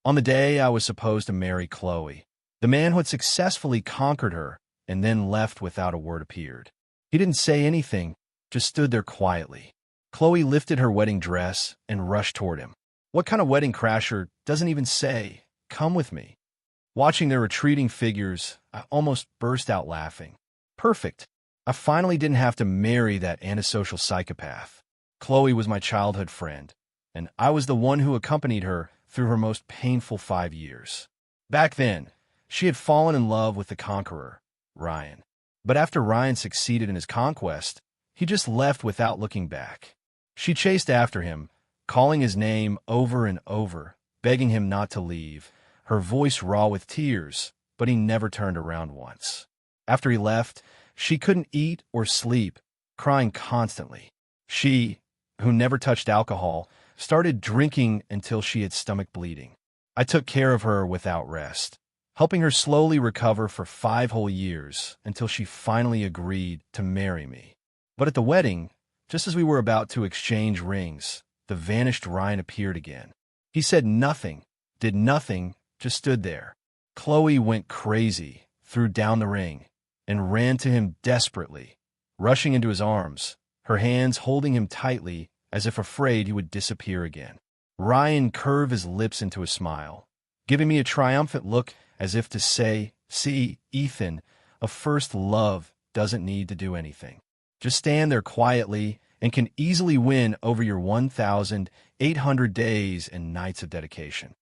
On the day I was supposed to marry Chloe, the man who had successfully conquered her and then left without a word appeared. He didn't say anything, just stood there quietly. Chloe lifted her wedding dress and rushed toward him. What kind of wedding crasher doesn't even say, "Come with me"? Watching their retreating figures, I almost burst out laughing. Perfect. I finally didn't have to marry that antisocial psychopath. Chloe was my childhood friend, and I was the one who accompanied her through her most painful 5 years. Back then, she had fallen in love with the conqueror, Ryan. But after Ryan succeeded in his conquest, he just left without looking back. She chased after him, calling his name over and over, begging him not to leave, her voice raw with tears, but he never turned around once. After he left, she couldn't eat or sleep, crying constantly. She, who never touched alcohol, started drinking until she had stomach bleeding. I took care of her without rest, helping her slowly recover for 5 whole years until she finally agreed to marry me. But at the wedding, just as we were about to exchange rings, the vanished Ryan appeared again. He said nothing, did nothing, just stood there. Chloe went crazy, threw down the ring, and ran to him desperately, rushing into his arms, her hands holding him tightly as if afraid he would disappear again. Ryan curved his lips into a smile, giving me a triumphant look as if to say, "See, Ethan, a first love doesn't need to do anything. Just stand there quietly and can easily win over your 1,800 days and nights of dedication."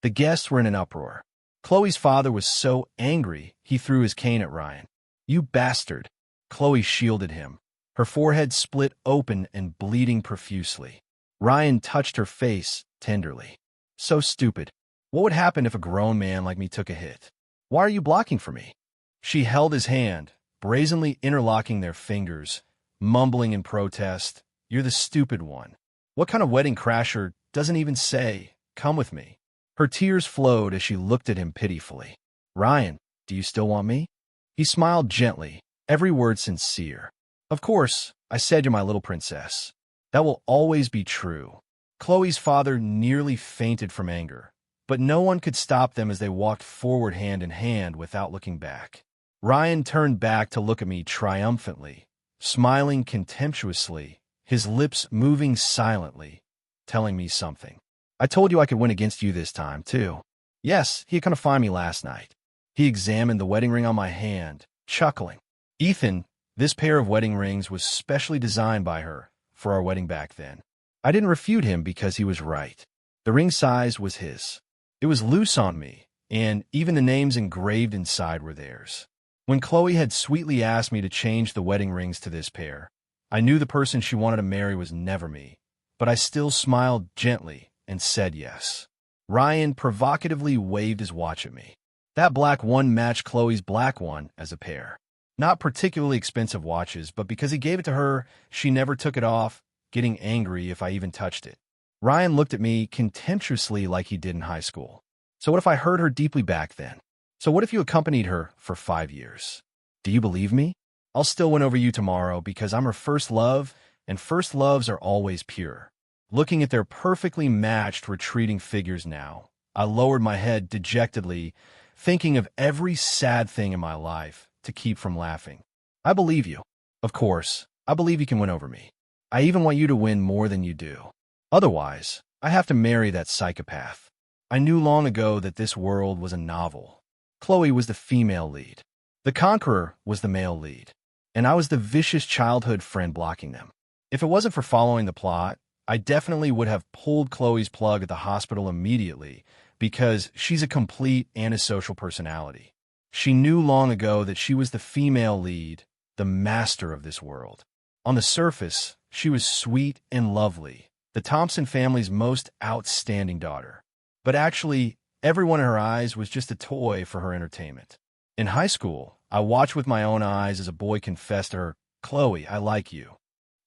The guests were in an uproar. Chloe's father was so angry he threw his cane at Ryan. "You bastard!" Chloe shielded him, her forehead split open and bleeding profusely. Ryan touched her face tenderly. "So stupid. What would happen if a grown man like me took a hit? Why are you blocking for me?" She held his hand, brazenly interlocking their fingers, mumbling in protest, "You're the stupid one. What kind of wedding crasher doesn't even say, 'Come with me'?" Her tears flowed as she looked at him pitifully. "Ryan, do you still want me?" He smiled gently, every word sincere. "Of course, I said you're my little princess. That will always be true." Chloe's father nearly fainted from anger, but no one could stop them as they walked forward hand in hand without looking back. Ryan turned back to look at me triumphantly, smiling contemptuously, his lips moving silently, telling me something. "I told you I could win against you this time, too." Yes, he had come to find me last night. He examined the wedding ring on my hand, chuckling. "Ethan, this pair of wedding rings was specially designed by her for our wedding back then." I didn't refute him because he was right. The ring size was his. It was loose on me, and even the names engraved inside were theirs. When Chloe had sweetly asked me to change the wedding rings to this pair, I knew the person she wanted to marry was never me, but I still smiled gently and said yes. Ryan provocatively waved his watch at me. That black one matched Chloe's black one as a pair. Not particularly expensive watches, but because he gave it to her, she never took it off, getting angry if I even touched it. Ryan looked at me contemptuously like he did in high school. "So what if I hurt her deeply back then? So what if you accompanied her for 5 years? Do you believe me? I'll still win over you tomorrow because I'm her first love, and first loves are always pure." Looking at their perfectly matched retreating figures now, I lowered my head dejectedly, thinking of every sad thing in my life to keep from laughing. "I believe you. Of course, I believe you can win over me. I even want you to win more than you do. Otherwise, I have to marry that psychopath." I knew long ago that this world was a novel. Chloe was the female lead. The conqueror was the male lead. And I was the vicious childhood friend blocking them. If it wasn't for following the plot, I definitely would have pulled Chloe's plug at the hospital immediately because she's a complete antisocial personality. She knew long ago that she was the female lead, the master of this world. On the surface, she was sweet and lovely, the Thompson family's most outstanding daughter. But actually, everyone in her eyes was just a toy for her entertainment. In high school, I watched with my own eyes as a boy confessed to her, "Chloe, I like you."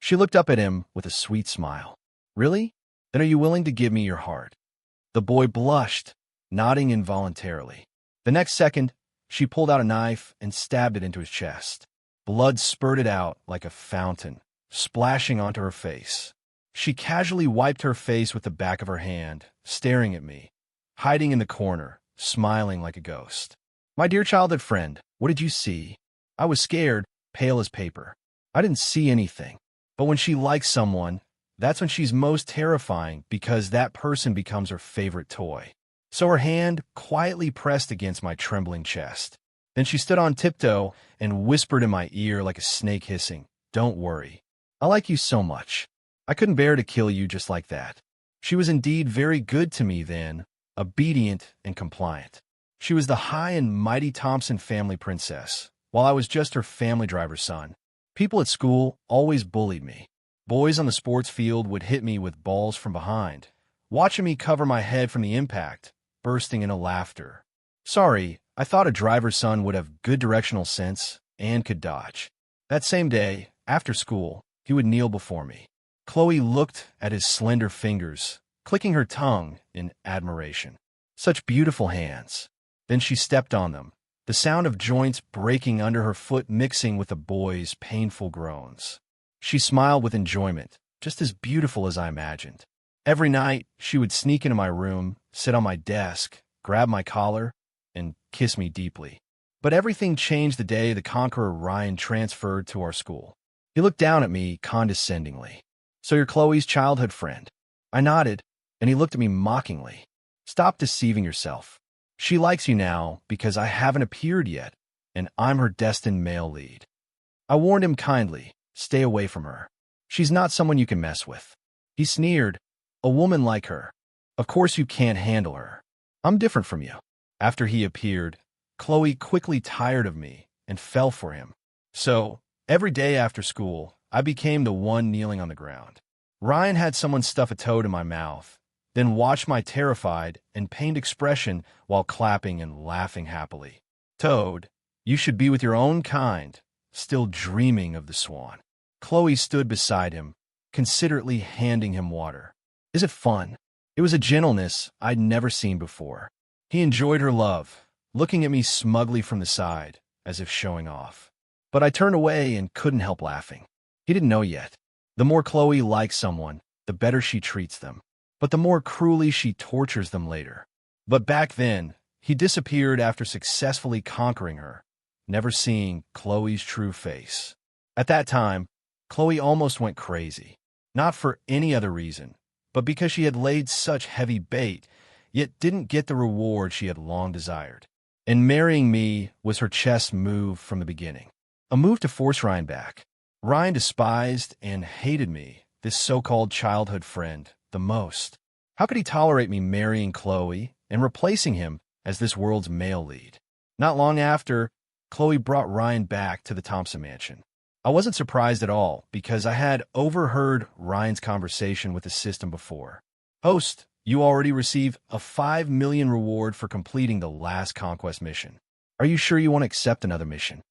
She looked up at him with a sweet smile. "Really? Then are you willing to give me your heart?" The boy blushed, nodding involuntarily. The next second, she pulled out a knife and stabbed it into his chest. Blood spurted out like a fountain, splashing onto her face. She casually wiped her face with the back of her hand, staring at me, hiding in the corner, smiling like a ghost. My dear childhood friend, what did you see? I was scared, pale as paper. I didn't see anything. But when she likes someone, that's when she's most terrifying because that person becomes her favorite toy. So her hand quietly pressed against my trembling chest. Then she stood on tiptoe and whispered in my ear like a snake hissing, "Don't worry. I like you so much. I couldn't bear to kill you just like that." She was indeed very good to me then, obedient and compliant. She was the high and mighty Thompson family princess, while I was just her family driver's son. People at school always bullied me. Boys on the sports field would hit me with balls from behind, watching me cover my head from the impact, bursting into laughter. Sorry, I thought a driver's son would have good directional sense and could dodge. That same day, after school, he would kneel before me. Chloe looked at his slender fingers, clicking her tongue in admiration. Such beautiful hands. Then she stepped on them, the sound of joints breaking under her foot mixing with the boy's painful groans. She smiled with enjoyment, just as beautiful as I imagined. Every night, she would sneak into my room, sit on my desk, grab my collar, and kiss me deeply. But everything changed the day the conqueror Ryan transferred to our school. He looked down at me condescendingly. "So you're Chloe's childhood friend?" I nodded, and he looked at me mockingly. "Stop deceiving yourself. She likes you now because I haven't appeared yet, and I'm her destined male lead." I warned him kindly, "Stay away from her. She's not someone you can mess with." He sneered, "A woman like her. Of course you can't handle her. I'm different from you." After he appeared, Chloe quickly tired of me and fell for him. So, every day after school, I became the one kneeling on the ground. Ryan had someone stuff a toad in my mouth, then watched my terrified and pained expression while clapping and laughing happily. "Toad, you should be with your own kind, still dreaming of the swan." Chloe stood beside him, considerately handing him water. "Is it fun?" It was a gentleness I'd never seen before. He enjoyed her love, looking at me smugly from the side, as if showing off. But I turned away and couldn't help laughing. He didn't know yet. The more Chloe likes someone, the better she treats them, but the more cruelly she tortures them later. But back then, he disappeared after successfully conquering her, never seeing Chloe's true face. At that time, Chloe almost went crazy, not for any other reason, but because she had laid such heavy bait, yet didn't get the reward she had long desired. And marrying me was her chess move from the beginning. A move to force Ryan back. Ryan despised and hated me, this so-called childhood friend, the most. How could he tolerate me marrying Chloe and replacing him as this world's male lead? Not long after, Chloe brought Ryan back to the Thompson mansion. I wasn't surprised at all because I had overheard Ryan's conversation with the system before. "Host, you already received a 5 million reward for completing the last conquest mission. Are you sure you want to accept another mission?"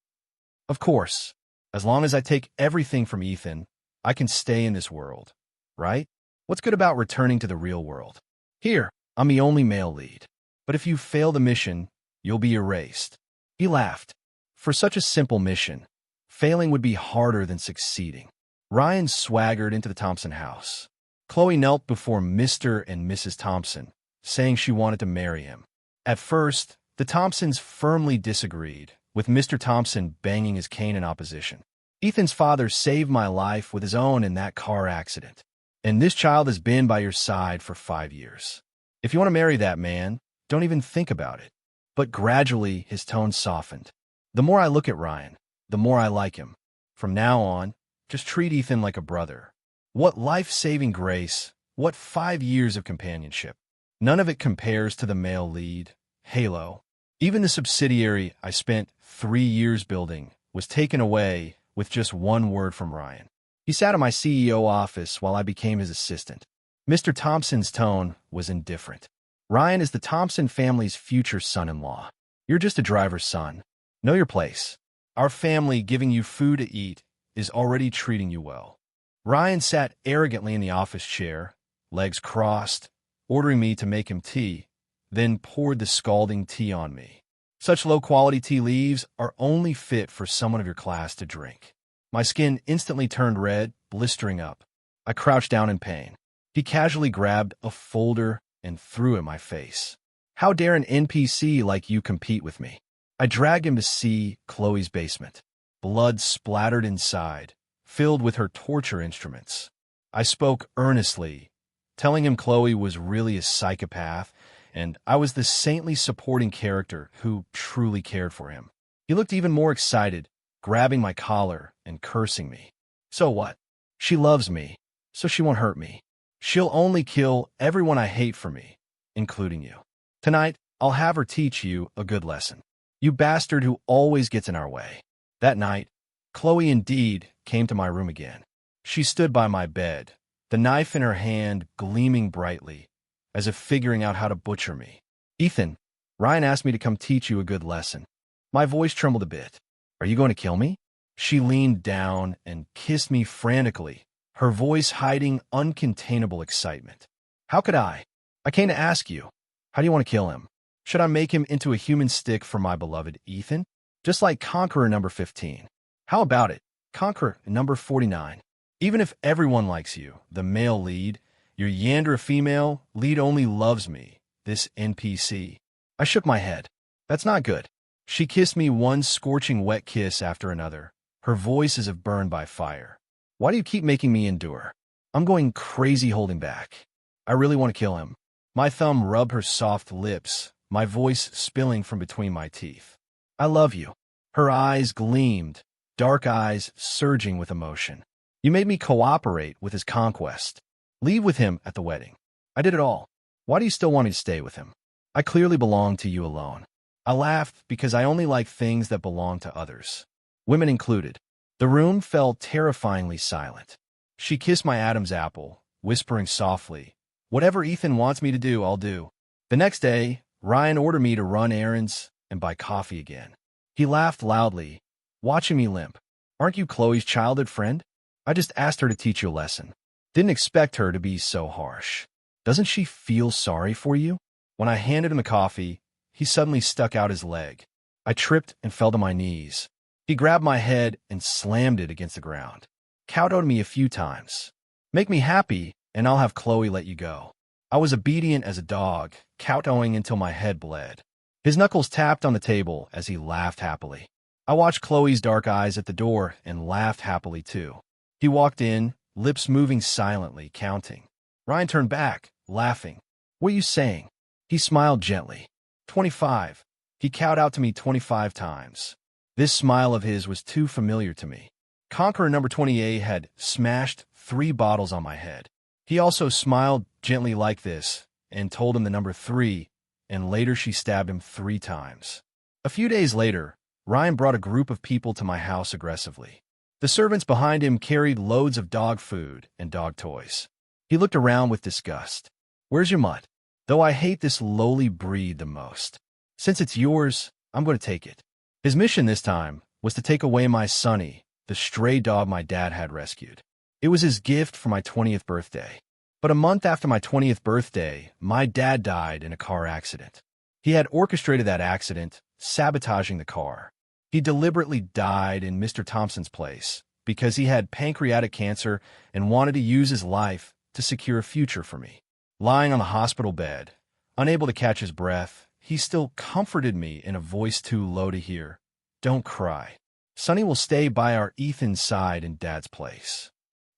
"Of course. As long as I take everything from Ethan, I can stay in this world, right? What's good about returning to the real world? Here, I'm the only male lead. But if you fail the mission, you'll be erased." He laughed. For such a simple mission, failing would be harder than succeeding. Ryan swaggered into the Thompson house. Chloe knelt before Mr. and Mrs. Thompson, saying she wanted to marry him. At first, the Thompsons firmly disagreed, with Mr. Thompson banging his cane in opposition. "Ethan's father saved my life with his own in that car accident, and this child has been by your side for 5 years. If you want to marry that man, don't even think about it." But gradually, his tone softened. "The more I look at Ryan, the more I like him. From now on, just treat Ethan like a brother." What life-saving grace, what 5 years of companionship. None of it compares to the male lead, Halo. Even the subsidiary I spent 3 years building was taken away with just one word from Ryan. He sat in my CEO office while I became his assistant. Mr. Thompson's tone was indifferent. "Ryan is the Thompson family's future son-in-law. You're just a driver's son. Know your place. Our family giving you food to eat is already treating you well." Ryan sat arrogantly in the office chair, legs crossed, ordering me to make him tea, then poured the scalding tea on me. "Such low-quality tea leaves are only fit for someone of your class to drink." My skin instantly turned red, blistering up. I crouched down in pain. He casually grabbed a folder and threw it in my face. How dare an NPC like you compete with me? I dragged him to see Chloe's basement. Blood splattered inside, filled with her torture instruments. I spoke earnestly, telling him Chloe was really a psychopath, and I was the saintly supporting character who truly cared for him. He looked even more excited, grabbing my collar and cursing me. So what? She loves me, so she won't hurt me. She'll only kill everyone I hate for me, including you. Tonight, I'll have her teach you a good lesson. You bastard who always gets in our way. That night, Chloe indeed came to my room again. She stood by my bed, the knife in her hand gleaming brightly, as if figuring out how to butcher me. Ethan, Ryan asked me to come teach you a good lesson. My voice trembled a bit. Are you going to kill me? She leaned down and kissed me frantically, her voice hiding uncontainable excitement. How could I? I came to ask you. How do you want to kill him? Should I make him into a human stick for my beloved Ethan? Just like Conqueror number 15. How about it? Conqueror number 49. Even if everyone likes you, the male lead, your Yandere female lead only loves me, this NPC. I shook my head. That's not good. She kissed me one scorching wet kiss after another, her voice as if burned by fire. Why do you keep making me endure? I'm going crazy holding back. I really want to kill him. My thumb rubbed her soft lips, my voice spilling from between my teeth. I love you. Her eyes gleamed, dark eyes surging with emotion. You made me cooperate with his conquest. Leave with him at the wedding. I did it all. Why do you still want me to stay with him? I clearly belong to you alone. I laughed because I only like things that belong to others, women included. The room fell terrifyingly silent. She kissed my Adam's apple, whispering softly, "Whatever Ethan wants me to do, I'll do." The next day, Ryan ordered me to run errands and buy coffee again. He laughed loudly, watching me limp. Aren't you Chloe's childhood friend? I just asked her to teach you a lesson. Didn't expect her to be so harsh. Doesn't she feel sorry for you? When I handed him the coffee, he suddenly stuck out his leg. I tripped and fell to my knees. He grabbed my head and slammed it against the ground. Kowtowed me a few times. Make me happy, and I'll have Chloe let you go. I was obedient as a dog, kowtowing until my head bled. His knuckles tapped on the table as he laughed happily. I watched Chloe's dark eyes at the door and laughed happily too. He walked in, lips moving silently, counting. Ryan turned back, laughing. What are you saying? He smiled gently. 25. He cowed out to me 25 times. This smile of his was too familiar to me. Conqueror number 28 had smashed 3 bottles on my head. He also smiled gently like this and told him the number 3, and later she stabbed him 3 times. A few days later, Ryan brought a group of people to my house aggressively. The servants behind him carried loads of dog food and dog toys. He looked around with disgust. Where's your mutt? Though I hate this lowly breed the most. Since it's yours, I'm going to take it. His mission this time was to take away my Sonny, the stray dog my dad had rescued. It was his gift for my 20th birthday. But a month after my 20th birthday, my dad died in a car accident. He had orchestrated that accident, sabotaging the car. He deliberately died in Mr. Thompson's place because he had pancreatic cancer and wanted to use his life to secure a future for me. Lying on the hospital bed, unable to catch his breath, he still comforted me in a voice too low to hear. Don't cry. Sonny will stay by our Ethan's side in Dad's place.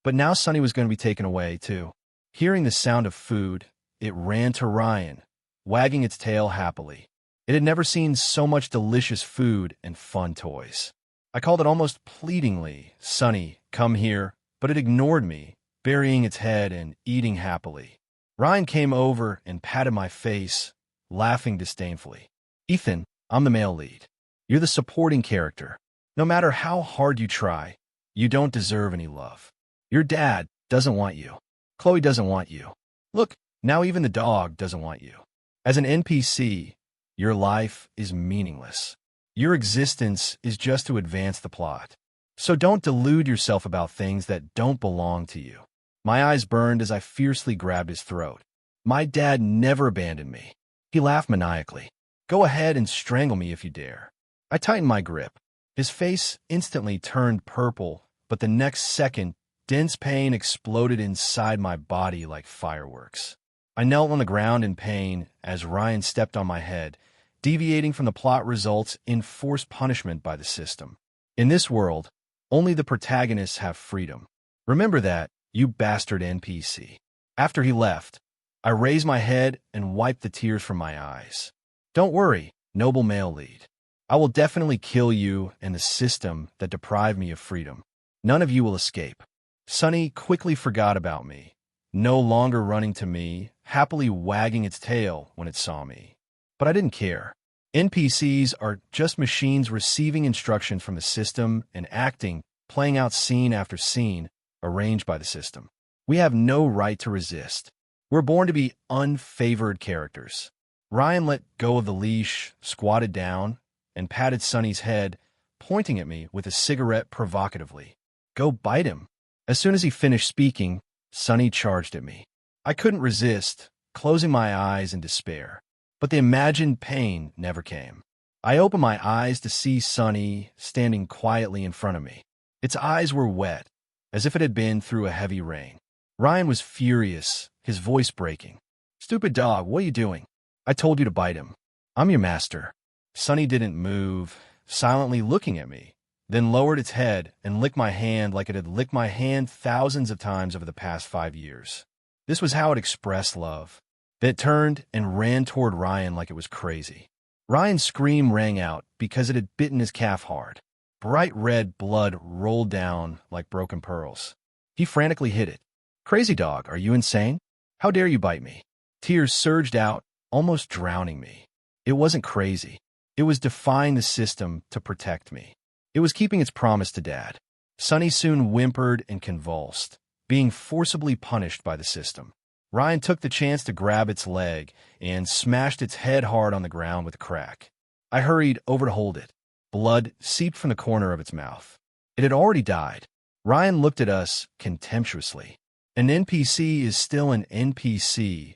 But now Sonny was going to be taken away, too. Hearing the sound of food, it ran to Ryan, wagging its tail happily. It had never seen so much delicious food and fun toys. I called it almost pleadingly, "Sonny, come here," but it ignored me, burying its head and eating happily. Ryan came over and patted my face, laughing disdainfully. "Ethan, I'm the male lead. You're the supporting character. No matter how hard you try, you don't deserve any love. Your dad doesn't want you. Chloe doesn't want you. Look, now even the dog doesn't want you. As an NPC, your life is meaningless. Your existence is just to advance the plot. So don't delude yourself about things that don't belong to you." My eyes burned as I fiercely grabbed his throat. My dad never abandoned me. He laughed maniacally. "Go ahead and strangle me if you dare." I tightened my grip. His face instantly turned purple, but the next second, dense pain exploded inside my body like fireworks. I knelt on the ground in pain as Ryan stepped on my head, deviating from the plot results in forced punishment by the system. In this world, only the protagonists have freedom. Remember that, you bastard NPC. After he left, I raised my head and wiped the tears from my eyes. Don't worry, noble male lead. I will definitely kill you and the system that deprived me of freedom. None of you will escape. Sunny quickly forgot about me, no longer running to me, happily wagging its tail when it saw me. But I didn't care. NPCs are just machines receiving instructions from the system and acting, playing out scene after scene, arranged by the system. We have no right to resist. We're born to be unfavored characters. Ryan let go of the leash, squatted down, and patted Sunny's head, pointing at me with a cigarette provocatively. Go bite him. As soon as he finished speaking, Sunny charged at me. I couldn't resist, closing my eyes in despair. But the imagined pain never came. I opened my eyes to see Sunny standing quietly in front of me. Its eyes were wet, as if it had been through a heavy rain. Ryan was furious, his voice breaking. Stupid dog, what are you doing? I told you to bite him. I'm your master. Sunny didn't move, silently looking at me, then lowered its head and licked my hand like it had licked my hand thousands of times over the past 5 years. This was how it expressed love. It turned and ran toward Ryan like it was crazy. Ryan's scream rang out because it had bitten his calf hard. Bright red blood rolled down like broken pearls. He frantically hit it. Crazy dog, are you insane? How dare you bite me? Tears surged out, almost drowning me. It wasn't crazy. It was defying the system to protect me. It was keeping its promise to Dad. Sunny soon whimpered and convulsed, being forcibly punished by the system. Ryan took the chance to grab its leg and smashed its head hard on the ground with a crack. I hurried over to hold it. Blood seeped from the corner of its mouth. It had already died. Ryan looked at us contemptuously. An NPC is still an NPC,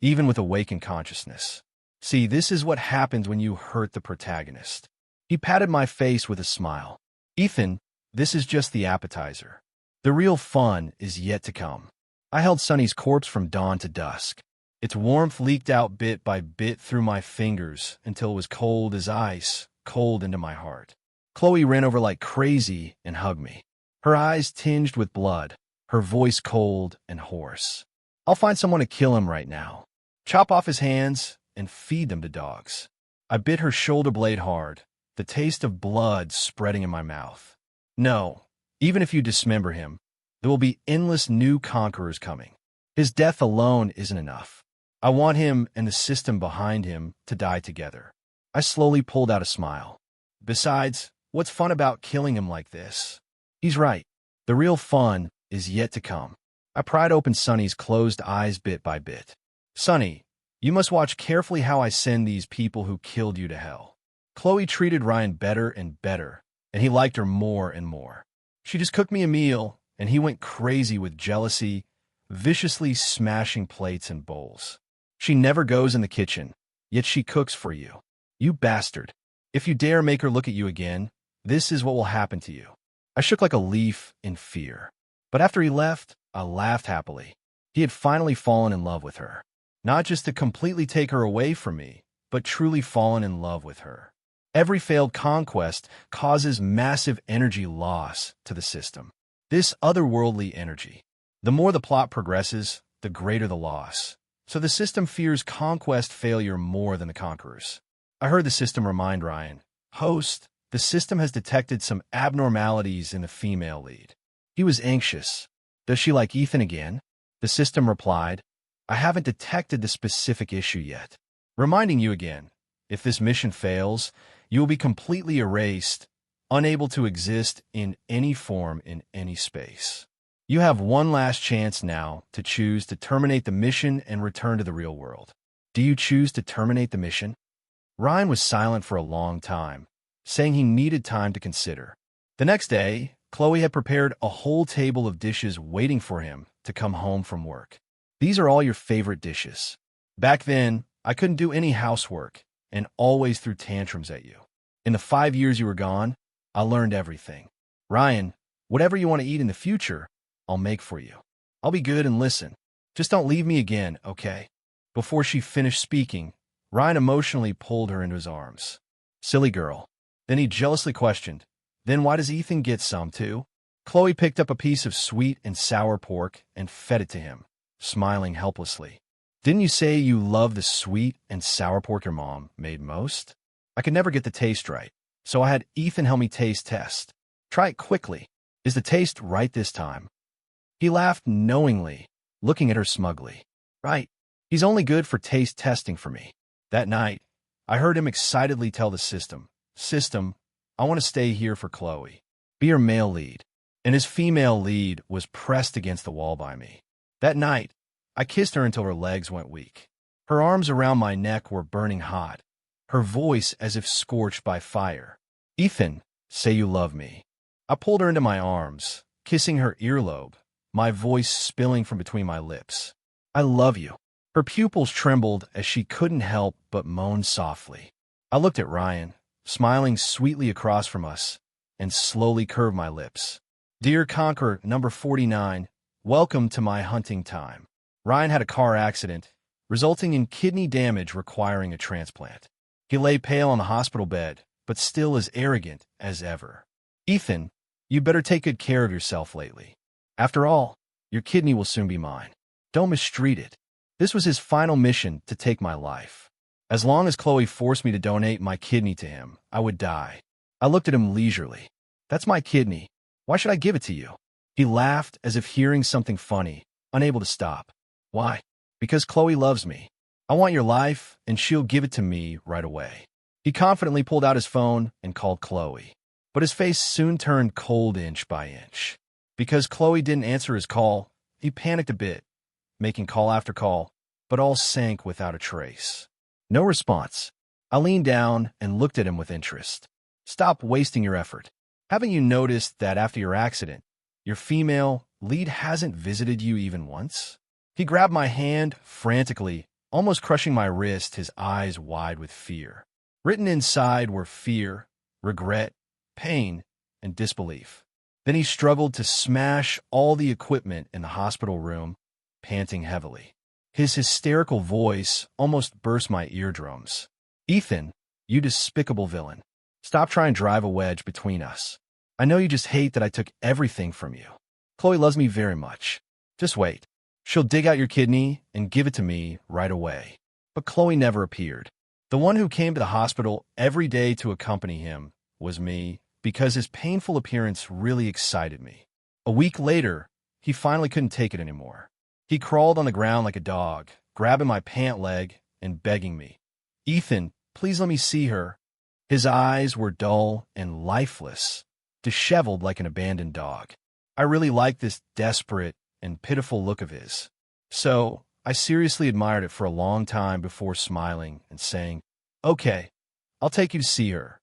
even with awakened consciousness. See, this is what happens when you hurt the protagonist. He patted my face with a smile. Ethan, this is just the appetizer. The real fun is yet to come. I held Sunny's corpse from dawn to dusk. Its warmth leaked out bit by bit through my fingers until it was cold as ice, cold into my heart. Chloe ran over like crazy and hugged me. Her eyes tinged with blood, her voice cold and hoarse. I'll find someone to kill him right now. Chop off his hands and feed them to dogs. I bit her shoulder blade hard, the taste of blood spreading in my mouth. No, even if you dismember him, there will be endless new conquerors coming. His death alone isn't enough. I want him and the system behind him to die together. I slowly pulled out a smile. Besides, what's fun about killing him like this? He's right. The real fun is yet to come. I pried open Sunny's closed eyes bit by bit. Sunny, you must watch carefully how I send these people who killed you to hell. Chloe treated Ryan better and better, and he liked her more and more. She just cooked me a meal, and he went crazy with jealousy, viciously smashing plates and bowls. She never goes in the kitchen, yet she cooks for you. You bastard. If you dare make her look at you again, this is what will happen to you. I shook like a leaf in fear. But after he left, I laughed happily. He had finally fallen in love with her. Not just to completely take her away from me, but truly fallen in love with her. Every failed conquest causes massive energy loss to the system. This otherworldly energy. The more the plot progresses, the greater the loss. So the system fears conquest failure more than the conquerors. I heard the system remind Ryan, Host, the system has detected some abnormalities in the female lead. He was anxious. Does she like Ethan again? The system replied, I haven't detected the specific issue yet. Reminding you again, if this mission fails, you will be completely erased, unable to exist in any form in any space. You have one last chance now to choose to terminate the mission and return to the real world. Do you choose to terminate the mission? Ryan was silent for a long time, saying he needed time to consider. The next day, Chloe had prepared a whole table of dishes waiting for him to come home from work. These are all your favorite dishes. Back then, I couldn't do any housework and always threw tantrums at you. In the 5 years you were gone, I learned everything. Ryan, whatever you want to eat in the future, I'll make for you. I'll be good and listen. Just don't leave me again, okay? Before she finished speaking, Ryan emotionally pulled her into his arms. Silly girl. Then he jealously questioned, then why does Ethan get some too? Chloe picked up a piece of sweet and sour pork and fed it to him, smiling helplessly. Didn't you say you love the sweet and sour pork your mom made most? I could never get the taste right, so I had Ethan help me taste test. Try it quickly. Is the taste right this time? He laughed knowingly, looking at her smugly. Right. He's only good for taste testing for me. That night, I heard him excitedly tell the system, I want to stay here for Chloe. Be her male lead. And his female lead was pressed against the wall by me. That night, I kissed her until her legs went weak. Her arms around my neck were burning hot, her voice as if scorched by fire. Ethan, say you love me. I pulled her into my arms, kissing her earlobe, my voice spilling from between my lips. I love you. Her pupils trembled as she couldn't help but moan softly. I looked at Ryan, smiling sweetly across from us, and slowly curved my lips. Dear Conqueror number 49, welcome to my hunting time. Ryan had a car accident, resulting in kidney damage requiring a transplant. He lay pale on the hospital bed, but still as arrogant as ever. Ethan, you better take good care of yourself lately. After all, your kidney will soon be mine. Don't mistreat it. This was his final mission to take my life. As long as Chloe forced me to donate my kidney to him, I would die. I looked at him leisurely. That's my kidney. Why should I give it to you? He laughed as if hearing something funny, unable to stop. Why? Because Chloe loves me. I want your life, and she'll give it to me right away. He confidently pulled out his phone and called Chloe. But his face soon turned cold inch by inch. Because Chloe didn't answer his call, he panicked a bit, making call after call, but all sank without a trace. No response. I leaned down and looked at him with interest. Stop wasting your effort. Haven't you noticed that after your accident, your female lead hasn't visited you even once? He grabbed my hand frantically, almost crushing my wrist, his eyes wide with fear. Written inside were fear, regret, pain, and disbelief. Then he struggled to smash all the equipment in the hospital room, panting heavily. His hysterical voice almost burst my eardrums. Ethan, you despicable villain. Stop trying to drive a wedge between us. I know you just hate that I took everything from you. Chloe loves me very much. Just wait. She'll dig out your kidney and give it to me right away. But Chloe never appeared. The one who came to the hospital every day to accompany him was me, because his painful appearance really excited me. A week later, he finally couldn't take it anymore. He crawled on the ground like a dog, grabbing my pant leg and begging me, Ethan, please let me see her. His eyes were dull and lifeless, disheveled like an abandoned dog. I really liked this desperate and pitiful look of his. So I seriously admired it for a long time before smiling and saying, okay, I'll take you to see her.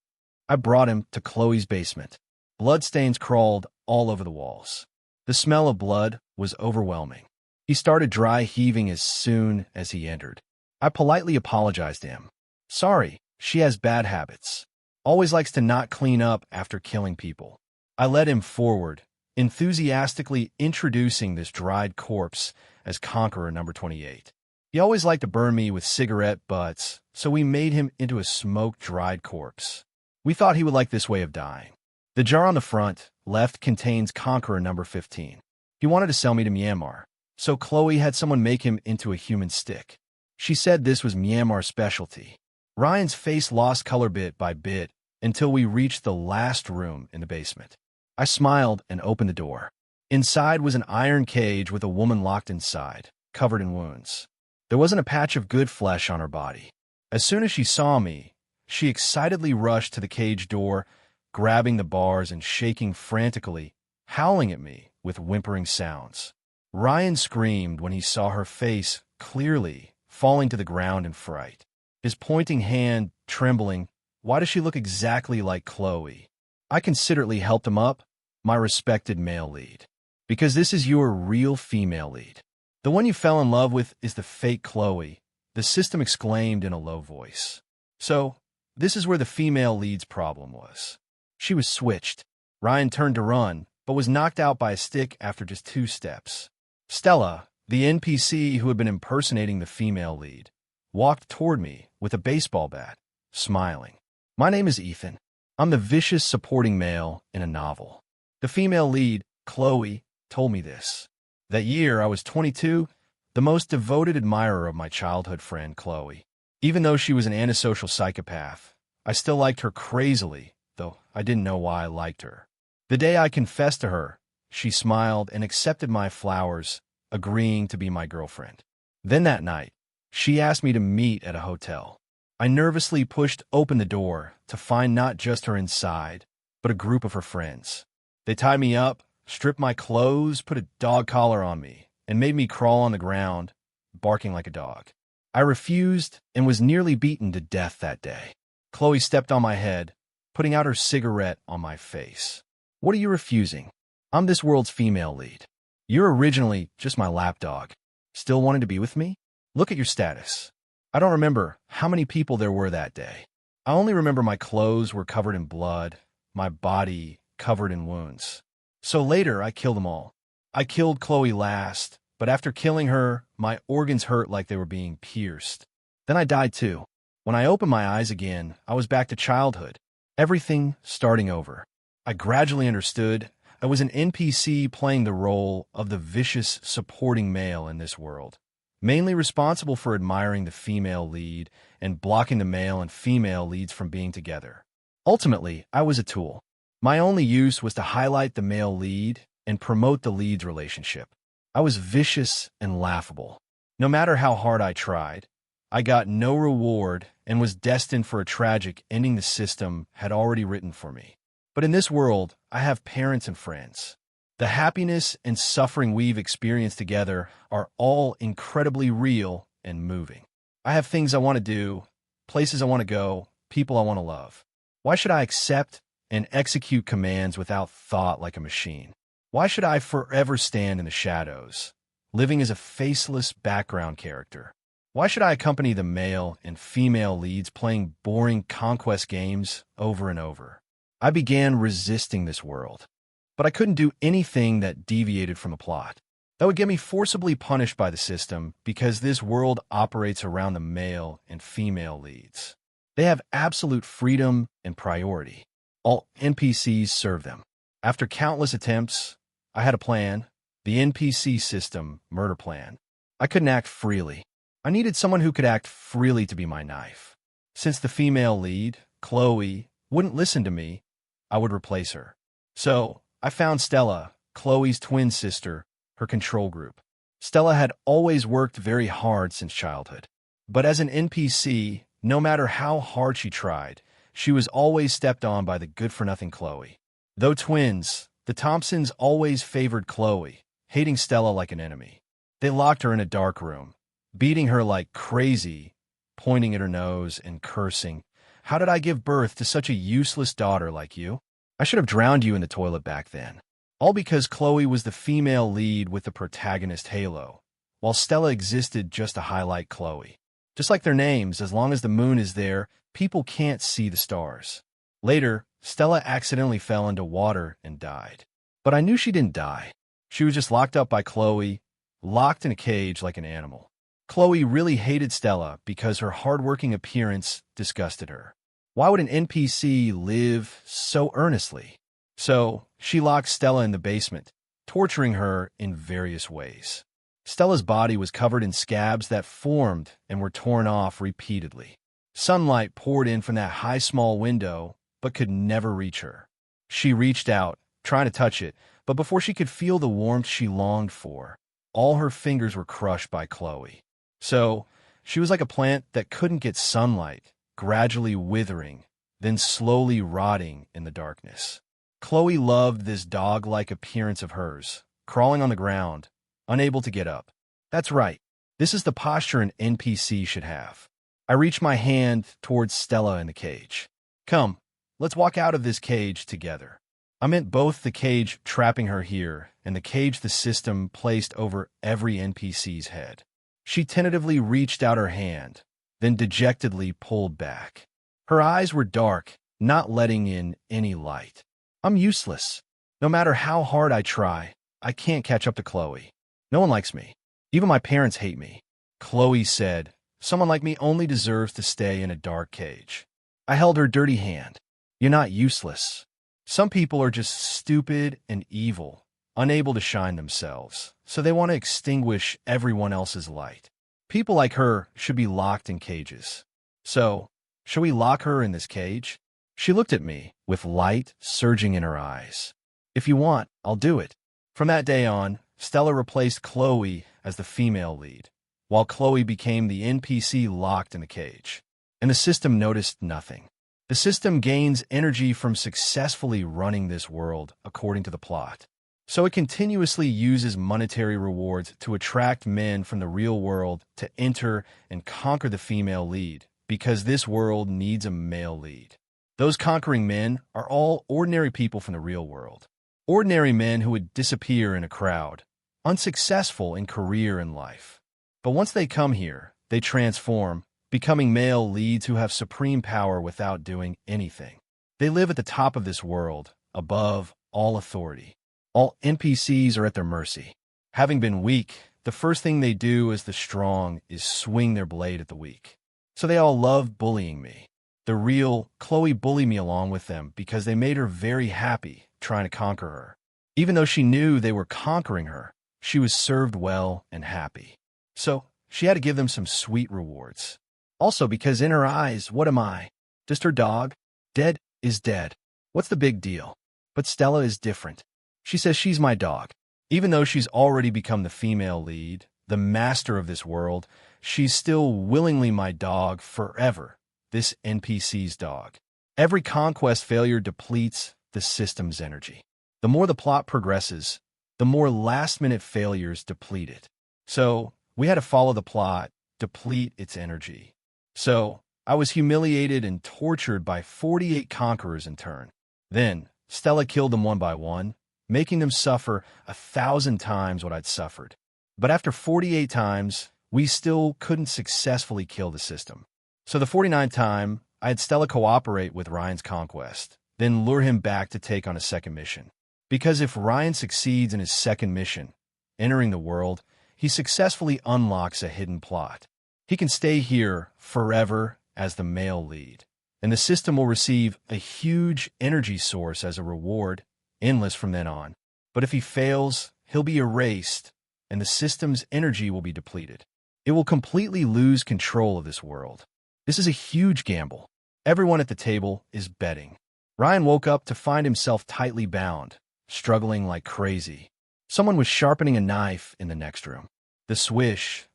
I brought him to Chloe's basement. Bloodstains crawled all over the walls. The smell of blood was overwhelming. He started dry heaving as soon as he entered. I politely apologized to him. Sorry, she has bad habits. Always likes to not clean up after killing people. I led him forward, enthusiastically introducing this dried corpse as Conqueror number 28. He always liked to burn me with cigarette butts, so we made him into a smoked dried corpse. We thought he would like this way of dying. The jar on the front, left, contains Conqueror number 15. He wanted to sell me to Myanmar, so Chloe had someone make him into a human stick. She said this was Myanmar's specialty. Ryan's face lost color bit by bit until we reached the last room in the basement. I smiled and opened the door. Inside was an iron cage with a woman locked inside, covered in wounds. There wasn't a patch of good flesh on her body. As soon as she saw me, she excitedly rushed to the cage door, grabbing the bars and shaking frantically, howling at me with whimpering sounds. Ryan screamed when he saw her face clearly, falling to the ground in fright. His pointing hand trembling. Why does she look exactly like Chloe? I considerately helped him up, my respected male lead. Because this is your real female lead. The one you fell in love with is the fake Chloe, the system exclaimed in a low voice. So, this is where the female lead's problem was. She was switched. Ryan turned to run, but was knocked out by a stick after just 2 steps. Stella, The NPC who had been impersonating the female lead walked toward me with a baseball bat, smiling. My name is Ethan. I'm the vicious supporting male in a novel. The female lead, Chloe, told me this. That year, I was 22, the most devoted admirer of my childhood friend, Chloe. Even though she was an antisocial psychopath, I still liked her crazily, though I didn't know why I liked her. The day I confessed to her, she smiled and accepted my flowers, agreeing to be my girlfriend. Then that night, she asked me to meet at a hotel. I nervously pushed open the door to find not just her inside, but a group of her friends. They tied me up, stripped my clothes, put a dog collar on me, and made me crawl on the ground, barking like a dog. I refused and was nearly beaten to death that day. Chloe stepped on my head, putting out her cigarette on my face. What are you refusing? I'm this world's female lead. You're originally just my lapdog. Still wanting to be with me? Look at your status. I don't remember how many people there were that day. I only remember my clothes were covered in blood, my body covered in wounds. So later, I killed them all. I killed Chloe last, but after killing her, my organs hurt like they were being pierced. Then I died too. When I opened my eyes again, I was back to childhood. Everything starting over. I gradually understood I was an NPC playing the role of the vicious supporting male in this world, mainly responsible for admiring the female lead and blocking the male and female leads from being together. Ultimately, I was a tool. My only use was to highlight the male lead and promote the lead's relationship. I was vicious and laughable. No matter how hard I tried, I got no reward and was destined for a tragic ending the system had already written for me. But in this world, I have parents and friends. The happiness and suffering we've experienced together are all incredibly real and moving. I have things I want to do, places I want to go, people I want to love. Why should I accept and execute commands without thought like a machine? Why should I forever stand in the shadows, living as a faceless background character? Why should I accompany the male and female leads playing boring conquest games over and over? I began resisting this world, but I couldn't do anything that deviated from the plot. That would get me forcibly punished by the system because this world operates around the male and female leads. They have absolute freedom and priority. All NPCs serve them. After countless attempts, I had a plan, the NPC system murder plan. I couldn't act freely. I needed someone who could act freely to be my knife. Since the female lead, Chloe, wouldn't listen to me, I would replace her. So I found Stella, Chloe's twin sister, her control group. Stella had always worked very hard since childhood. But as an NPC, no matter how hard she tried, she was always stepped on by the good-for-nothing Chloe. Though twins, the Thompsons always favored Chloe, hating Stella like an enemy. They locked her in a dark room, beating her like crazy, pointing at her nose and cursing. How did I give birth to such a useless daughter like you? I should have drowned you in the toilet back then. All because Chloe was the female lead with the protagonist halo, while Stella existed just to highlight Chloe. Just like their names, as long as the moon is there, people can't see the stars. Later, Stella accidentally fell into water and died. But I knew she didn't die. She was just locked up by Chloe, locked in a cage like an animal. Chloe really hated Stella because her hardworking appearance disgusted her. Why would an NPC live so earnestly? So, she locked Stella in the basement, torturing her in various ways. Stella's body was covered in scabs that formed and were torn off repeatedly. Sunlight poured in from that high small window, but could never reach her. She reached out, trying to touch it, but before she could feel the warmth she longed for, all her fingers were crushed by Chloe. So, she was like a plant that couldn't get sunlight, gradually withering, then slowly rotting in the darkness. Chloe loved this dog-like appearance of hers, crawling on the ground, unable to get up. That's right. This is the posture an NPC should have. I reached my hand towards Stella in the cage. Come, let's walk out of this cage together. I meant both the cage trapping her here and the cage the system placed over every NPC's head. She tentatively reached out her hand, then dejectedly pulled back. Her eyes were dark, not letting in any light. I'm useless. No matter how hard I try, I can't catch up to Chloe. No one likes me. Even my parents hate me. Chloe said, someone like me only deserves to stay in a dark cage. I held her dirty hand. You're not useless. Some people are just stupid and evil, unable to shine themselves, so they want to extinguish everyone else's light. People like her should be locked in cages. So, shall we lock her in this cage? She looked at me, with light surging in her eyes. If you want, I'll do it. From that day on, Stella replaced Chloe as the female lead, while Chloe became the NPC locked in the cage. And the system noticed nothing. The system gains energy from successfully running this world according to the plot. So it continuously uses monetary rewards to attract men from the real world to enter and conquer the female lead, because this world needs a male lead. Those conquering men are all ordinary people from the real world. Ordinary men who would disappear in a crowd, unsuccessful in career and life. But once they come here, they transform, becoming male leads who have supreme power without doing anything. They live at the top of this world, above all authority. All NPCs are at their mercy. Having been weak, the first thing they do as the strong is swing their blade at the weak. So they all love bullying me. The real Chloe bullied me along with them because they made her very happy trying to conquer her. Even though she knew they were conquering her, she was served well and happy. So she had to give them some sweet rewards. Also because in her eyes, what am I? Just her dog? Dead is dead. What's the big deal? But Stella is different. She says she's my dog. Even though she's already become the female lead, the master of this world, she's still willingly my dog forever, this NPC's dog. Every conquest failure depletes the system's energy. The more the plot progresses, the more last-minute failures deplete it. So we had to follow the plot, deplete its energy. So I was humiliated and tortured by 48 conquerors in turn. Then Stella killed them one by one, making them suffer 1,000 times what I'd suffered. But after 48 times, we still couldn't successfully kill the system. So the 49th time, I had Stella cooperate with Ryan's conquest, then lure him back to take on a second mission. Because if Ryan succeeds in his second mission, entering the world, he successfully unlocks a hidden plot. He can stay here forever as the male lead, and the system will receive a huge energy source as a reward, endless from then on. But if he fails, he'll be erased, and the system's energy will be depleted. It will completely lose control of this world. This is a huge gamble. Everyone at the table is betting. Ryan woke up to find himself tightly bound, struggling like crazy. Someone was sharpening a knife in the next room. The swish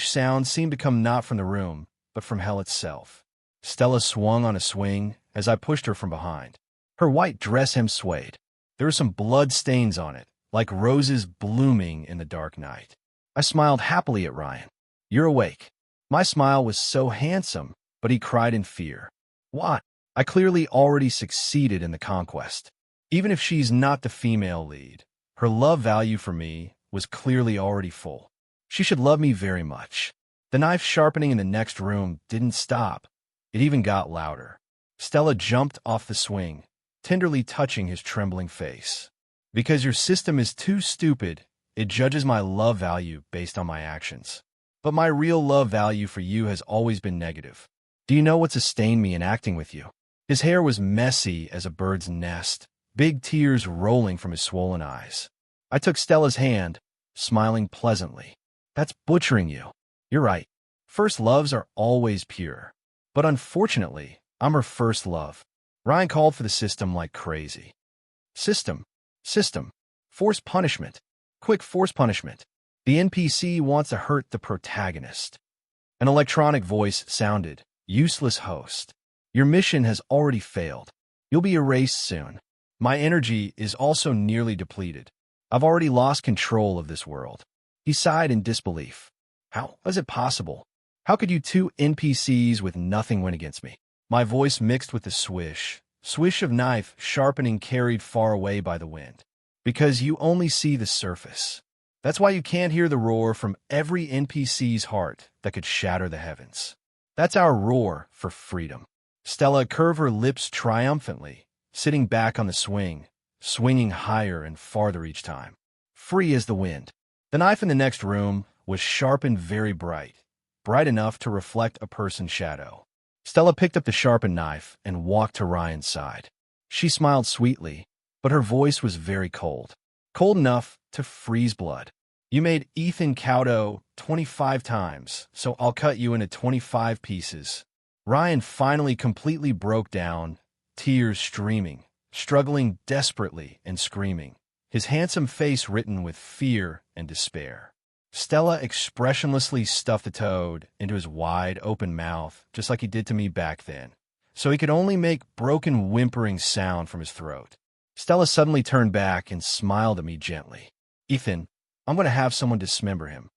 sound seemed to come not from the room, but from hell itself. Stella swung on a swing as I pushed her from behind. Her white dress hem swayed. There were some blood stains on it, like roses blooming in the dark night. I smiled happily at Ryan. You're awake. My smile was so handsome, but he cried in fear. What? I clearly already succeeded in the conquest. Even if she's not the female lead, her love value for me was clearly already full. She should love me very much. The knife sharpening in the next room didn't stop. It even got louder. Stella jumped off the swing, tenderly touching his trembling face. Because your system is too stupid, it judges my love value based on my actions. But my real love value for you has always been negative. Do you know what sustained me in acting with you? His hair was messy as a bird's nest, big tears rolling from his swollen eyes. I took Stella's hand, smiling pleasantly. That's butchering you. You're right. First loves are always pure. But unfortunately, I'm her first love. Ryan called for the system like crazy. System. Force punishment. Quick force punishment. The NPC wants to hurt the protagonist. An electronic voice sounded. Useless host. Your mission has already failed. You'll be erased soon. My energy is also nearly depleted. I've already lost control of this world. He sighed in disbelief. How is it possible? How could you two NPCs with nothing win against me? My voice mixed with the swish of knife sharpening carried far away by the wind. Because you only see the surface. That's why you can't hear the roar from every NPC's heart that could shatter the heavens. That's our roar for freedom. Stella curved her lips triumphantly, sitting back on the swing, swinging higher and farther each time. Free as the wind. The knife in the next room was sharp and very bright, bright enough to reflect a person's shadow. Stella picked up the sharpened knife and walked to Ryan's side. She smiled sweetly, but her voice was very cold. Cold enough to freeze blood. You made Ethan Cowdo 25 times, so I'll cut you into 25 pieces. Ryan finally completely broke down, tears streaming, struggling desperately and screaming, his handsome face written with fear and despair. Stella expressionlessly stuffed the toad into his wide-open mouth, just like he did to me back then, so he could only make broken whimpering sound from his throat. Stella suddenly turned back and smiled at me gently. Ethan, I'm going to have someone dismember him.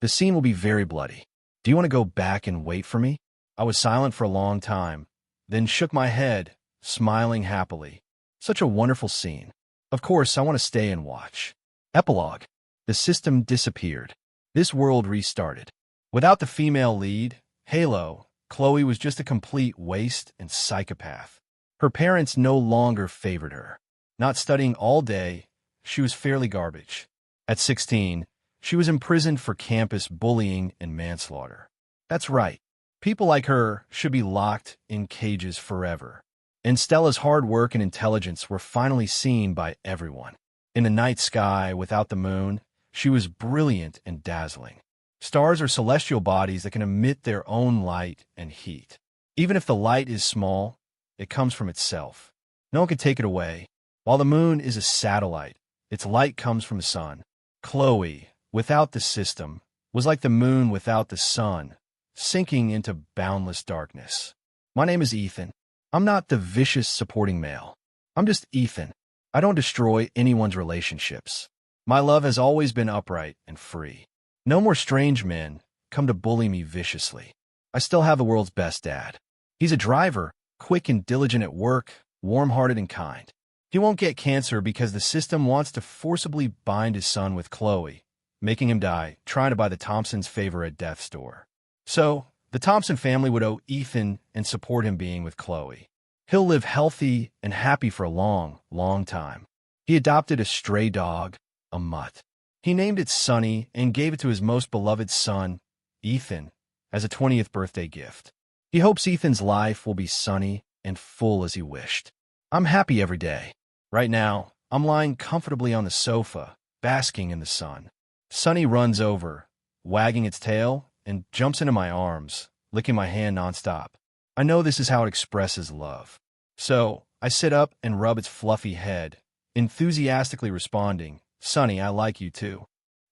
The scene will be very bloody. Do you want to go back and wait for me? I was silent for a long time, then shook my head, smiling happily. Such a wonderful scene. Of course, I want to stay and watch. Epilogue. The system disappeared. This world restarted. Without the female lead, Halo, Chloe was just a complete waste and psychopath. Her parents no longer favored her. Not studying all day, she was fairly garbage. At 16, she was imprisoned for campus bullying and manslaughter. That's right. People like her should be locked in cages forever. And Stella's hard work and intelligence were finally seen by everyone. In the night sky without the moon, she was brilliant and dazzling. Stars are celestial bodies that can emit their own light and heat. Even if the light is small, it comes from itself. No one can take it away. While the moon is a satellite, its light comes from the sun. Chloe, without the system, was like the moon without the sun, sinking into boundless darkness. My name is Ethan. I'm not the vicious supporting male. I'm just Ethan. I don't destroy anyone's relationships. My love has always been upright and free. No more strange men come to bully me viciously. I still have the world's best dad. He's a driver, quick and diligent at work, warm-hearted and kind. He won't get cancer because the system wants to forcibly bind his son with Chloe, making him die trying to buy the Thompsons' favor at death's door. So, the Thompson family would owe Ethan and support him being with Chloe. He'll live healthy and happy for a long, long time. He adopted a stray dog, a mutt. He named it Sonny and gave it to his most beloved son, Ethan, as a 20th birthday gift. He hopes Ethan's life will be sunny and full as he wished. I'm happy every day. Right now, I'm lying comfortably on the sofa, basking in the sun. Sonny runs over, wagging its tail, and jumps into my arms, licking my hand nonstop. I know this is how it expresses love. So, I sit up and rub its fluffy head, enthusiastically responding, Sonny, I like you too.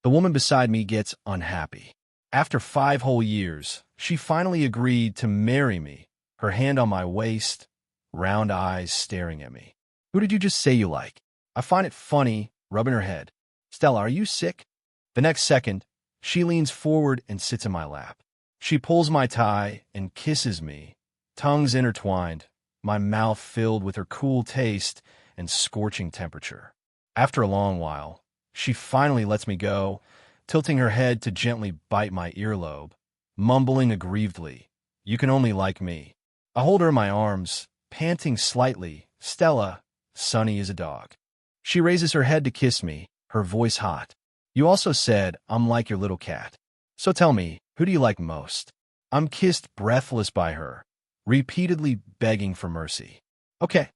The woman beside me gets unhappy. After 5 whole years, she finally agreed to marry me, her hand on my waist, round eyes staring at me. Who did you just say you like? I find it funny, rubbing her head. Stella, are you sick? The next second, she leans forward and sits in my lap. She pulls my tie and kisses me, tongues intertwined, my mouth filled with her cool taste and scorching temperature. After a long while, she finally lets me go, tilting her head to gently bite my earlobe, mumbling aggrievedly, "You can only like me." I hold her in my arms, panting slightly, Stella, Sonny is a dog. She raises her head to kiss me, her voice hot. You also said, I'm like your little cat. So tell me, who do you like most? I'm kissed breathless by her, repeatedly begging for mercy. Okay,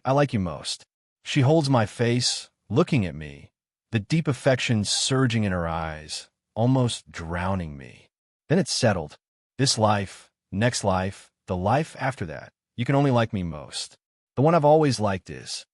I like you most. She holds my face, looking at me, the deep affection surging in her eyes, almost drowning me. Then it's settled. This life, next life, the life after that, you can only like me most. The one I've always liked is